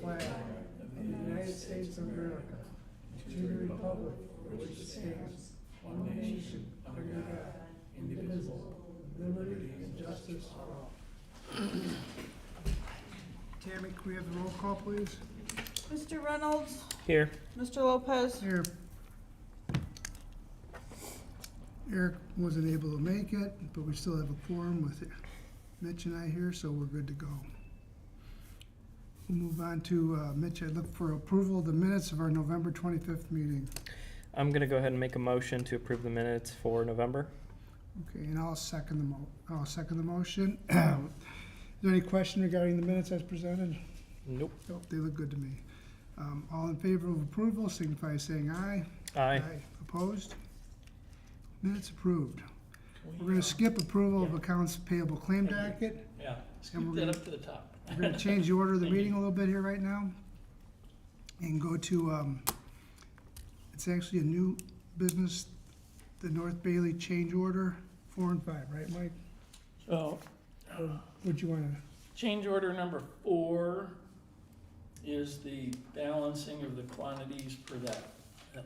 flag of the United States of America, to the republic for which it stands, one nation, under God, indivisible, with liberty and justice for all. Tammy, can we have the roll call, please? Mr. Reynolds, Here. Mr. Lopez, Here. Eric wasn't able to make it, but we still have a quorum with Mitch and I here, so we're good to go. We'll move on to, Mitch, I look for approval of the minutes of our November 25th meeting. I'm going to go ahead and make a motion to approve the minutes for November. Okay, and I'll second the motion. Is there any question regarding the minutes as presented? Nope. Nope, they look good to me. All in favor of approval, signify by saying aye. Aye. Opposed? Minutes approved. We're gonna skip approval of accounts payable claim docket. Yeah, And we're scoot that gonna- up to the top. We're gonna change the order of the Thank you. meeting a little bit here right now. And go to, it's actually a new business, the North Bailey change order, 4 and 5, right, Mike? So, Or would you wanna, change order number 4 is the balancing of the quantities per that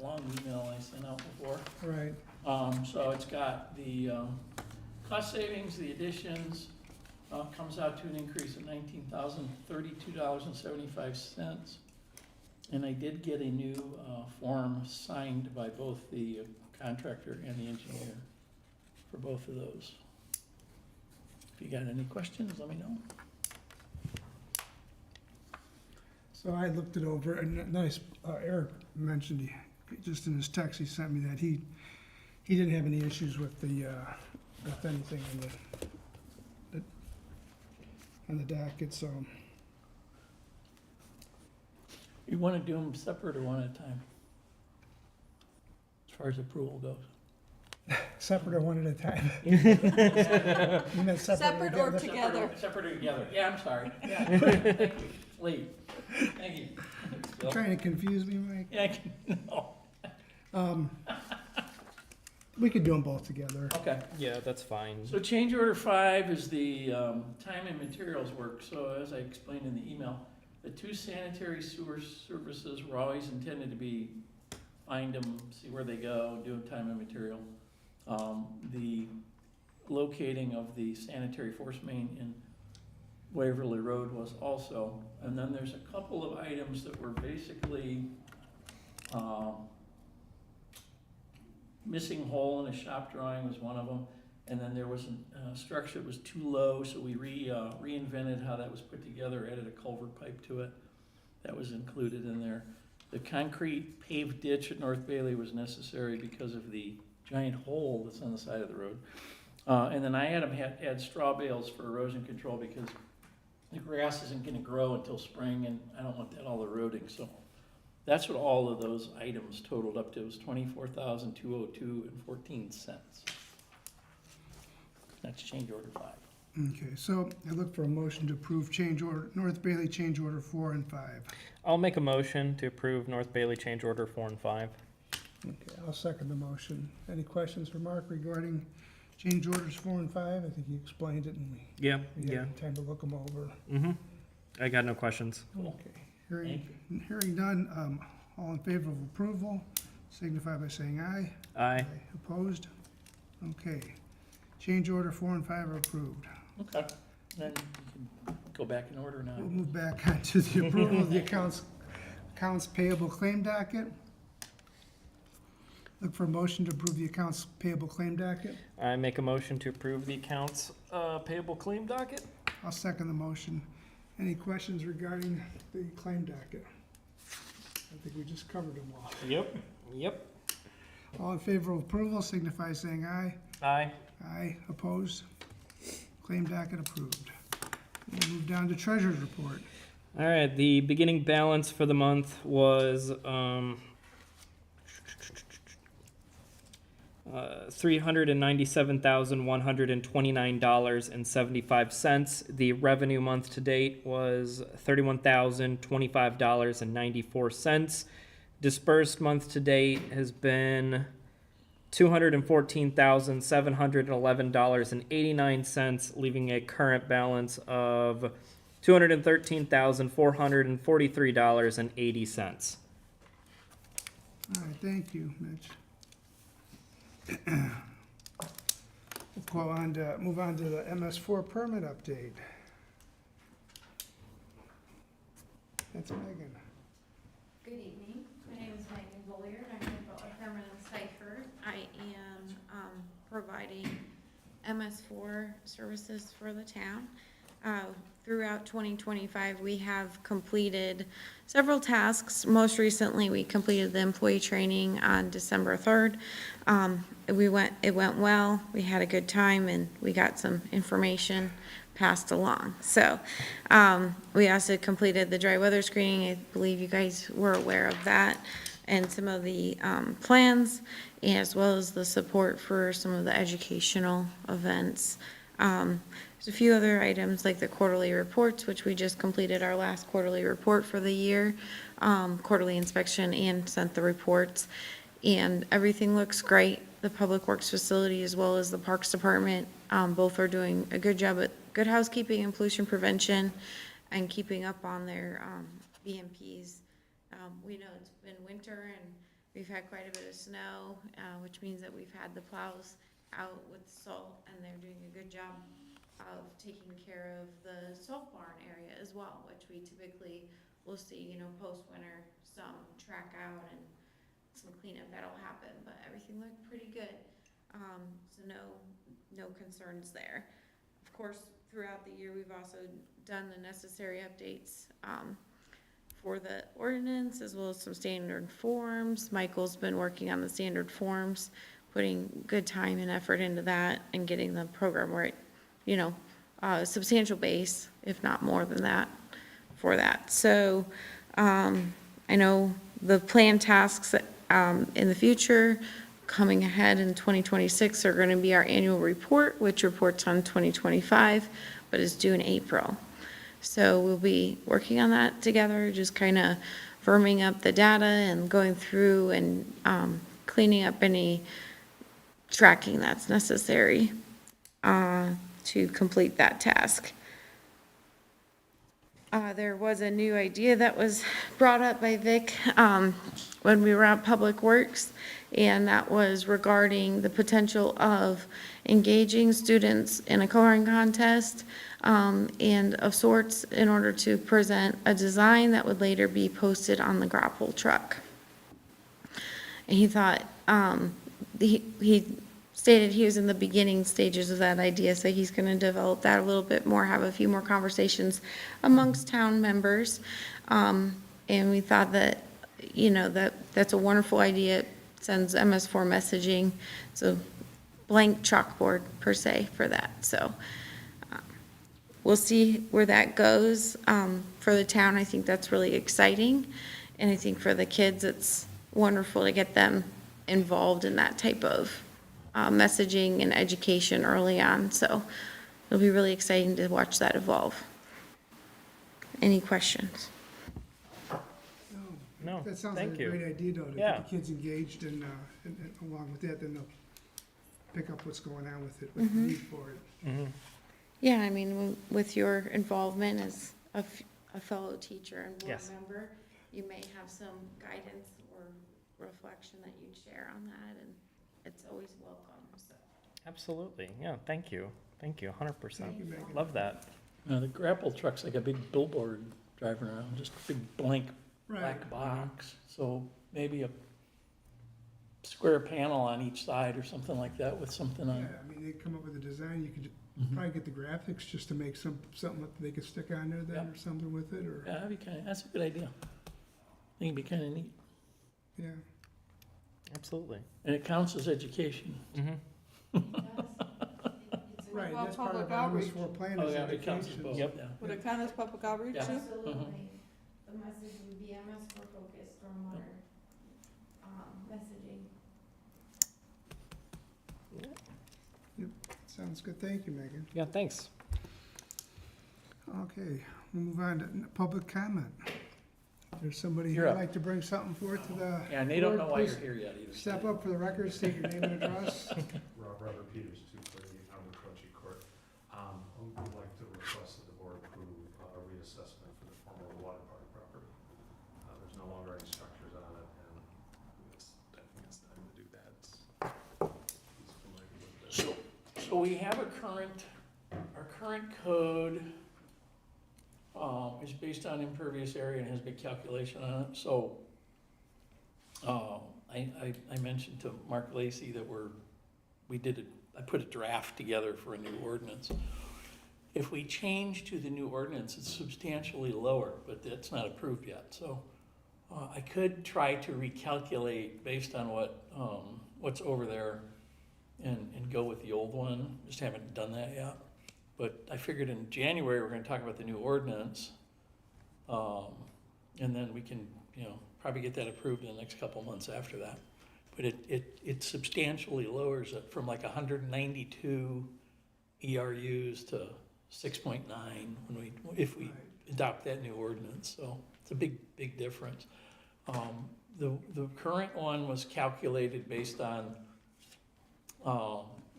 long email I sent out before. all right, So it's got the cost savings, the additions, comes out to an increase of $19,032.75. And I did get a new form signed by both the contractor and the engineer for both of those. If you got any questions, let me know. so I looked it over, and nice, Eric mentioned, just in his text, he sent me that he didn't have any issues with the, with anything on the docket, so. You want to do them separate or one at a time? As far as approval goes. Separate or one at a time? You meant separate or together. Separate or together, yeah, I'm sorry. Yeah, thank you, late, thank you. You trying to confuse me, Mike? Yeah, no, We could do them both together. okay. Yeah, that's fine. So change order 5 is the time and materials work. So as I explained in the email, the 2 sanitary sewer services were always intended to be, find them, see where they go, do time and material. The locating of the sanitary force main in Waverly Road was also. And then there's a couple of items that were basically missing hole in a shop drawing was one of them. And then there was a structure that was too low, so we reinvented how that was put together, added a culvert pipe to it. That was included in there. The concrete paved ditch at North Bailey was necessary because of the giant hole that's on the side of the road. And then I had them add straw bales for erosion control because the grass isn't gonna grow until spring and I don't want that all eroding, so. That's what all of those items totaled up to. It was $24,202.14. That's change order 5. Okay, so I look for a motion to approve change order, North Bailey change order 4 and 5. I'll make a motion to approve North Bailey change order 4 and 5. Okay, I'll second the motion. Any questions for Mark regarding change orders 4 and 5? I think he explained it and we Yeah, had time to look them over. Mm-hmm. I got no questions. Cool. Okay, hearing none, all in favor of approval, signify by saying aye. Aye. Opposed? Okay. Change order 4 and 5 are approved. Okay, then you can go back in order now. We'll move back on to the approval of the accounts payable claim docket. Look for a motion to approve the accounts payable claim docket. I make a motion to approve the accounts payable claim docket. I'll second the motion. Any questions regarding the claim docket? I think we just covered them all. Yep. All in favor of approval, signify by saying aye. Aye. Aye. Opposed? Claim docket approved. We'll move down to treasurer's report. All right, the beginning balance for the month was $397,129.75. The revenue month to date was $31,025.94. Disbursed month to date has been $214,711.89, leaving a current balance of $213,443.80. All right, thank you, Mitch. We'll move on to the MS4 permit update. That's Megan. Good evening. My name is Megan Bolliard. I'm with Butler Herman and Cypher. I am providing MS4 services for the town. Throughout 2025, we have completed several tasks. Most recently, we completed the employee training on December 3rd. It went well. We had a good time, and we got some information passed along. So we also completed the dry weather screening. I believe you guys were aware of that, and some of the plans, as well as the support for some of the educational events. There's a few other items like the quarterly reports, which we just completed our last quarterly report for the year, quarterly inspection, and sent the reports. And everything looks great. The Public Works facility as well as the Parks Department, both are doing a good job at good housekeeping and pollution prevention and keeping up on their BMPs. We know it's been winter and we've had quite a bit of snow, which means that we've had the plows out with salt, and they're doing a good job of taking care of the salt barn area as well, which we typically will see, post-winter, some track out and some cleanup that'll happen, but everything looked pretty good. So no concerns there. Of course, throughout the year, we've also done the necessary updates for the ordinance, as well as some standard forms. Michael's been working on the standard forms, putting good time and effort into that and getting the program where it, a substantial base, if not more than that, for that. So I know the planned tasks in the future coming ahead in 2026 are going to be our annual report, which reports on 2025, but is due in April. So we'll be working on that together, just kind of firming up the data and going through and cleaning up any tracking that's necessary to complete that task. There was a new idea that was brought up by Vic when we were at Public Works, and that was regarding the potential of engaging students in a coloring contest and of sorts in order to present a design that would later be posted on the grapple truck. And he thought, he stated he was in the beginning stages of that idea, so he's going to develop that a little bit more, have a few more conversations amongst town members. And we thought that, that's a wonderful idea. It sends MS4 messaging. It's a blank chalkboard per se for that. So we'll see where that goes. For the town, I think that's really exciting. And I think for the kids, it's wonderful to get them involved in that type of messaging and education early on. So it'll be really exciting to watch that evolve. Any questions? No, That sounds like thank a you. great idea, though, to Yeah. get the kids engaged and along with that, then they'll pick up what's going on with it, with the need for it. Mhm. Yeah, I mean, with your involvement as a fellow teacher and board Yes. member, you may have some guidance or reflection that you'd share on that, and it's always welcome, so. Absolutely. Yeah, thank you. Thank you, 100%. Thank you, Megan. Love that. The grapple truck's like a big billboard driving around, just a big blank Right. black box. So maybe a square panel on each side or something like that with something Yeah, on. I mean, they come up with a design, you could Mhm. probably get the graphics just to make something that they could stick on there then, Yep. or something with it, or, Yeah, that's a good idea. I think it'd be kind of neat. yeah. Absolutely. And it counts as education. Mhm. Right, about that's part of public our outreach? MS4 plan Oh, is yeah, it counts as education. both, Yep. yeah. Would it count as public outreach Yeah. too? Absolutely. The message would be MS4 focused, stormwater messaging. Sounds good, thank you, Megan. Yeah, thanks. Okay, we'll move on to public comment. If there's somebody You're who'd up. like to bring something forth to the Yeah, and they don't board, know why please you're here yet either. step up for the record, state your name and address. Robert Peters, 238 on McCutcheon Court. I would like to request that the board approve we have our current code, is based on impervious area and has a big calculation on it, so, I mentioned to Mark Lacy that I put a draft together for a new ordinance. If we change to the new ordinance, it's substantially lower, but that's not approved yet, so, I could try to recalculate based on what's over there and go with the old one, just haven't done that yet. But I figured in January, we're gonna talk about the new ordinance, and then we can, probably get that approved in the next couple months after that. But it substantially lowers it from like 192 ERUs to 6.9 if we adopt that new ordinance, so it's a big difference. The current one was calculated based on,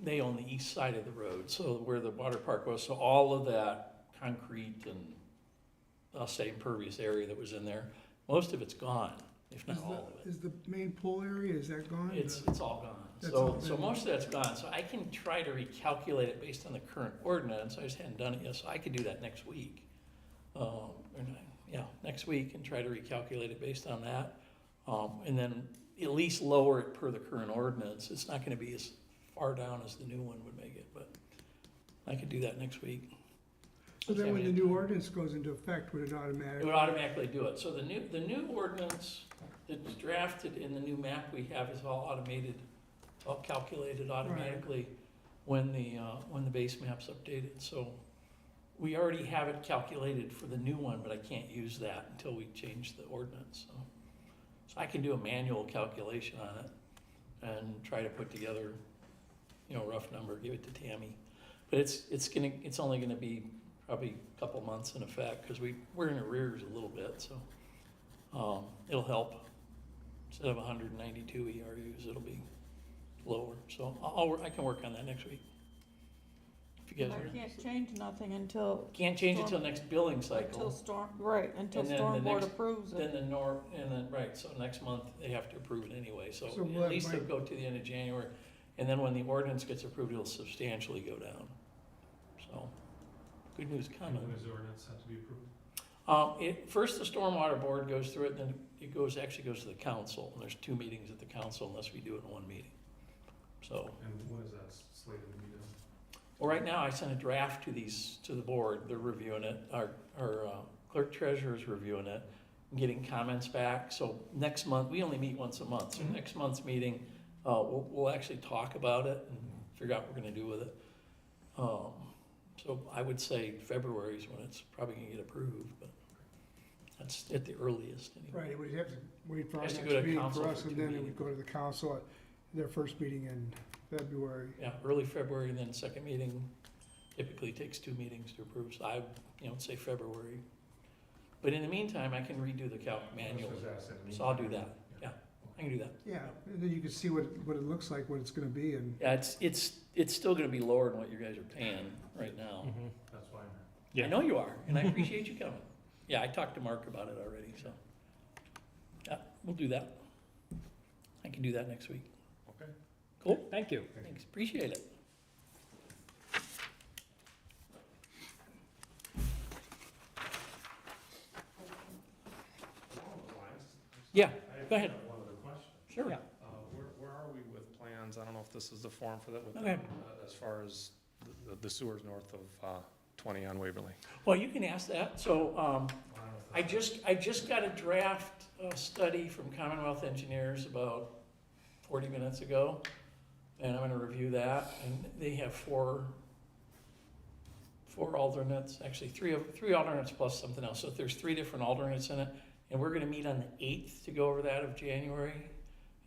they own the east side of the road, so where the water park was, so all of that concrete and, I'll say impervious area that was in there, most of it's gone, if not all of it. Is the main pool area, is that gone? It's all gone. That's all So been- most of that's gone, so I can try to recalculate it based on the current ordinance, I just hadn't done it yet, so I could do that next week. Next week, and try to recalculate it based on that. And then at least lower it per the current ordinance, it's not gonna be as far down as the new one would make it, but I could do that next week. So then when the new ordinance goes into effect, would it It automatically? would automatically do it, so the new ordinance that's drafted in the new map we have is all automated, all calculated automatically when the base map's updated, so we already have it calculated for the new one, but I can't use that until we change the ordinance, so. So I can do a manual calculation on it and try to put together, a rough number, give it to Tammy. But it's only gonna be probably a couple months in effect, cause we're in arrears a little bit, so, it'll help. Instead of 192 ERUs, it'll be lower, so I can work on that next week. If you guys I are, can't change nothing until, can't change it till next billing cycle. until And then the Stormwater next- approves Then it. right, so next month, they have to approve it anyway, so So we'll at least have it'll go to the end of January. And then when the ordinance gets approved, it'll substantially go down. So, good news And coming. when does the ordinance have to be approved? First, the Stormwater Board goes through it, then it actually goes to the council, and there's 2 meetings at the council unless we do it in 1 meeting. So, And when is that slated to be done? well, right now, I sent a draft to the board, they're reviewing it, our clerk treasurer is reviewing it, and getting comments back, so next month, we only meet once a month, so next month's meeting, we'll actually talk about it and figure out what we're gonna do with it. So I would say February is when it's probably gonna get approved, but that's at the earliest anyway. Right, it would have to wait for our Has next to go to meeting council for for us, and 2 then it would meetings. go to the council at their first meeting in February. Yeah, early February, and then second meeting typically takes 2 meetings to approve, so I, say February. But in the meantime, I can redo the calc manually, so I'll do that, yeah, I can do that. Yeah, and then you can see what it looks like, what it's gonna be, and Yeah, it's still gonna be lower than what you guys are paying right now. That's fine. I know you are, and I appreciate you coming. Yeah, I talked to Mark about it already, so. Yeah, we'll do that. I can do that next week. Okay. Cool, Thank you. thanks, appreciate it. Yeah, go ahead. One other question. Sure. Yeah. Where are we with plans? I don't know if this is the form for that, with Okay. as far as the sewers north of 20 on Waverly. Well, you can ask that, so, I don't know if I just got a draft study from Commonwealth Engineers about 40 minutes ago, and I'm gonna review that, and they have four alternates, actually three alternates plus something else, so there's 3 different alternates in it, and we're gonna meet on the 8th to go over that of January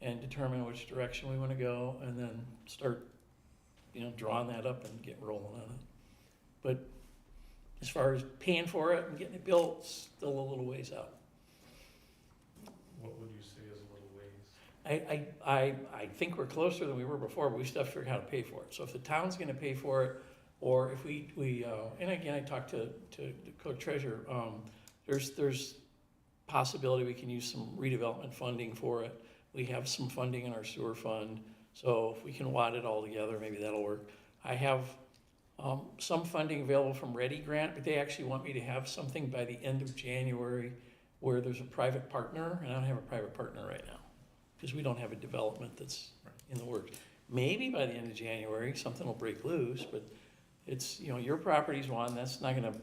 and determine which direction we wanna go, and then start, drawing that up and get rolling on it. But as far as paying for it and getting it built, still a little ways out. what would you say is a little ways? I think we're closer than we were before, but we still have to figure out how to pay for it. So if the town's gonna pay for it, or if we and again, I talked to the clerk treasurer, there's possibility we can use some redevelopment funding for it. We have some funding in our sewer fund, so if we can wad it all together, maybe that'll work. I have some funding available from Ready Grant, but they actually want me to have something by the end of January where there's a private partner, and I don't have a private partner right now, because we don't have a development that's in the works. Maybe by the end of January, something will break loose, but it's, you know, your property's one, that's not gonna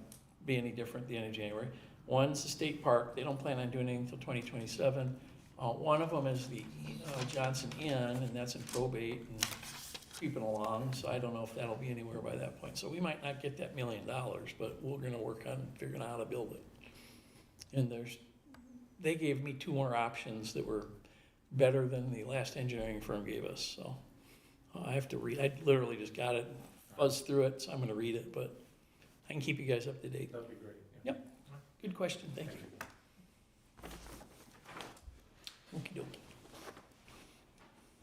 be any different at the end of January. One's the state park, they don't plan on doing anything until 2027. One of them is the Johnson Inn, and that's in probate and creeping along, so I don't know if that'll be anywhere by that point. So we might not get that $1 million, but we're gonna work on figuring out how to build it. And they gave me 2 more options that were better than the last engineering firm gave us, so I have to read, I literally just got it, buzzed through it, so I'm gonna read it, but I can keep you guys up to date. That'd be great. Yep. Good question, thank you. Okey-dokey.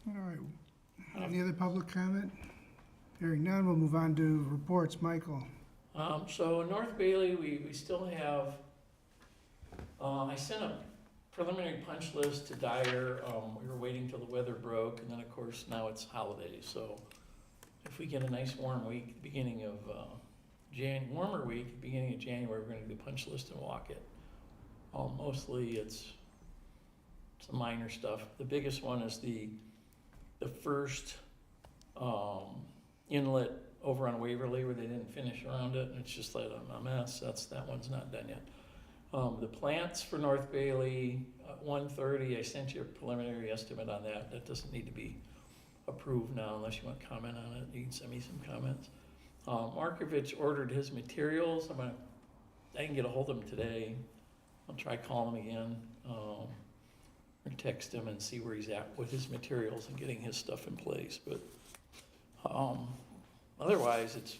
All right. Any other public comment? Hearing none, we'll move on to reports. Michael? So North Bailey, we still have, I sent a preliminary punch list to Dyer. We were waiting till the weather broke, and then of course now it's holidays, so if we get a nice warm week, beginning of, warmer week, beginning of January, we're gonna do the punch list and walk it. Mostly it's some minor stuff. The biggest one is the first, inlet over on Waverly where they didn't finish around it, and it's just like a mess. That one's not done yet. The plants for North Bailey, 130, I sent you a preliminary estimate on that. That doesn't need to be approved now unless you want to comment on it. You can send me some comments. Markovich ordered his materials. I didn't get a hold of him today. I'll try calling him again, or text him and see where he's at with his materials and getting his stuff in place. But otherwise, it's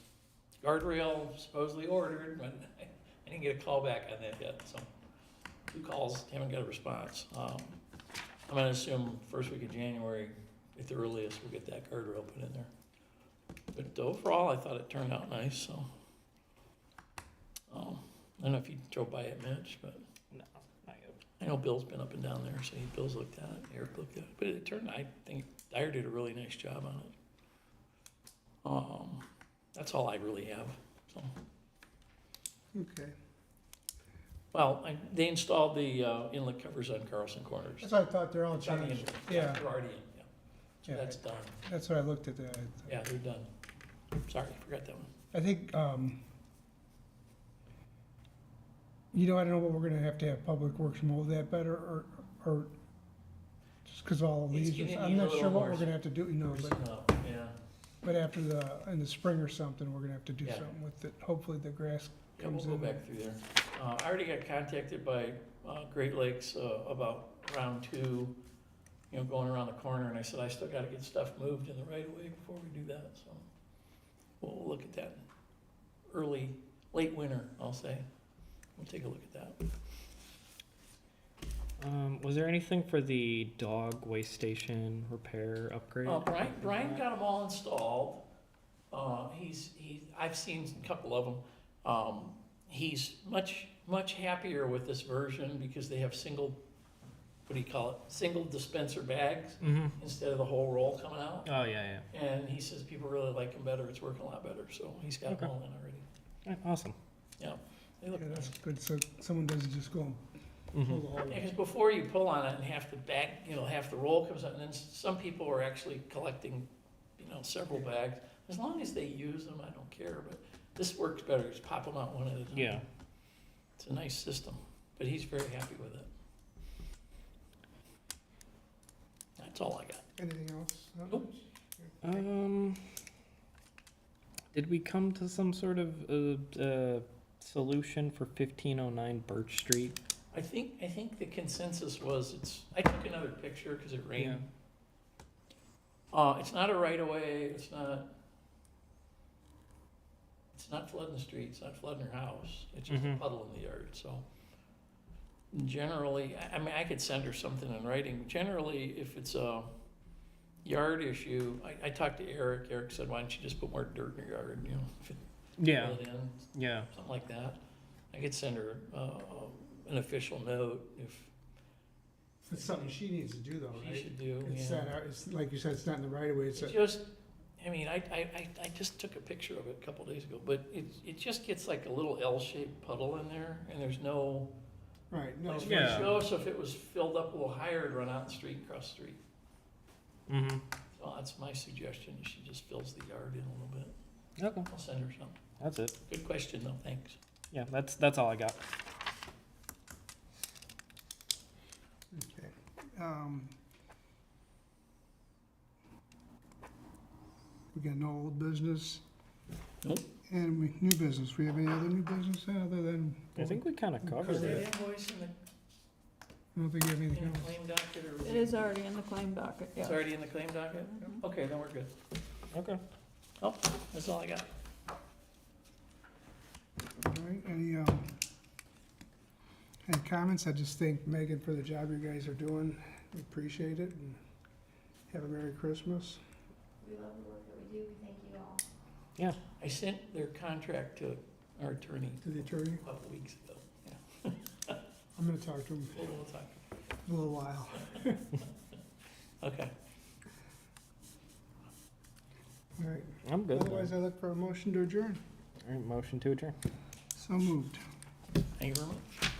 guardrail supposedly ordered, but I didn't get a call back on that yet. So 2 calls, haven't got a response. I'm gonna assume first week of January at the earliest we'll get that guardrail put in there. But overall, I thought it turned out nice. So I don't know if you drove by it, Mitch, but No, not yet. I know Bill's been up and down there, so Bill's looked at it, Eric looked at it, but it turned, I think Dyer did a really nice job on it. That's all I really have, so. Okay. Well, they installed the inlet covers on Carlson Corners. That's what I thought, they're all It's on the changed. in- Yeah, They're already in, yeah, so yeah, that's done, that's what I looked at that. yeah, they're done. Sorry, forgot that one. I think, I don't know what we're gonna have to have Public Works mow that better, or just cause all the It's leaves, gonna I'm need a not sure little what more we're gonna have to do, Yeah, but after in the spring or something, we're gonna have to do Yeah. something with it. Hopefully the grass yeah, we'll comes go in. back through there. I already got contacted by Great Lakes about round 2, going around the corner, and I said, I still gotta get stuff moved in the right of way before we do that, so we'll look at that late winter, I'll say. We'll take a look at that. Was there anything for the dog waste station repair upgrade? Brian got them all installed. I've seen a couple of them. He's much happier with this version because they have single dispenser bags Mm-hmm. instead of the whole roll coming out. Oh, yeah, And he says people really like them better, it's working a lot better, so he's got them Okay. all in already. yeah. Awesome. Yeah, they look Yeah, nice. that's good, so someone doesn't just go and pull Mm-hmm. the whole. Yeah, because before you pull on it and half the bag, half the roll comes out, and then some people are actually collecting, several bags. As long as they use them, I don't care, but this works better, just pop them out one at a time. Yeah. It's a nice system, but he's very happy with it. That's all I got. Anything else? Nope. Did we come to some sort of solution for 1509 Birch Street? I think the consensus was I took another picture because it rained. It's not a right of way, it's not flooding the street, it's not flooding her house, it's just a Mhm. puddle in the yard, so. Generally, I mean, I could send her something in writing, but generally, if it's a yard issue, I talked to Eric said, why don't you just put more dirt in your yard, if it Yeah. fill it in, Yeah. something like that. I could send her an official note if It's something she needs to do though, she right? should do, It's yeah. that, it's like you said, it's not in the right of way, it's Just, I mean, I just took a picture of it a couple days ago, but it just gets like a little L-shaped puddle in there, and there's no, Right, no, it's Yeah. show, so if it was filled up a little higher, it'd run out in the street, across the street. Mm-hmm. So that's my suggestion, she just fills the yard in a little bit. Okay, I'll send her some. that's it. Good question, though, thanks. Yeah, that's all I got. okay. We got no old business? Nope. And new business, we have any other new business other than? I think we kind of Is covered that it. invoice in I don't think you have the anything else. claim docket, or? It is already in the claim docket, yeah. It's already in the claim docket? Mhm. Okay, then we're good. Okay. Oh, that's all I got. All right, any comments? I just thank Megan for the job you guys are doing. We appreciate it, and have a Merry Christmas. We love the work that we do, we thank you all. I sent their contract to our attorney To the attorney, a couple weeks ago. I'm gonna talk to him We'll talk. in a little while. Okay. All right, I'm good. otherwise I look for a motion to adjourn. All right, motion to adjourn. So moved. Thank you very much.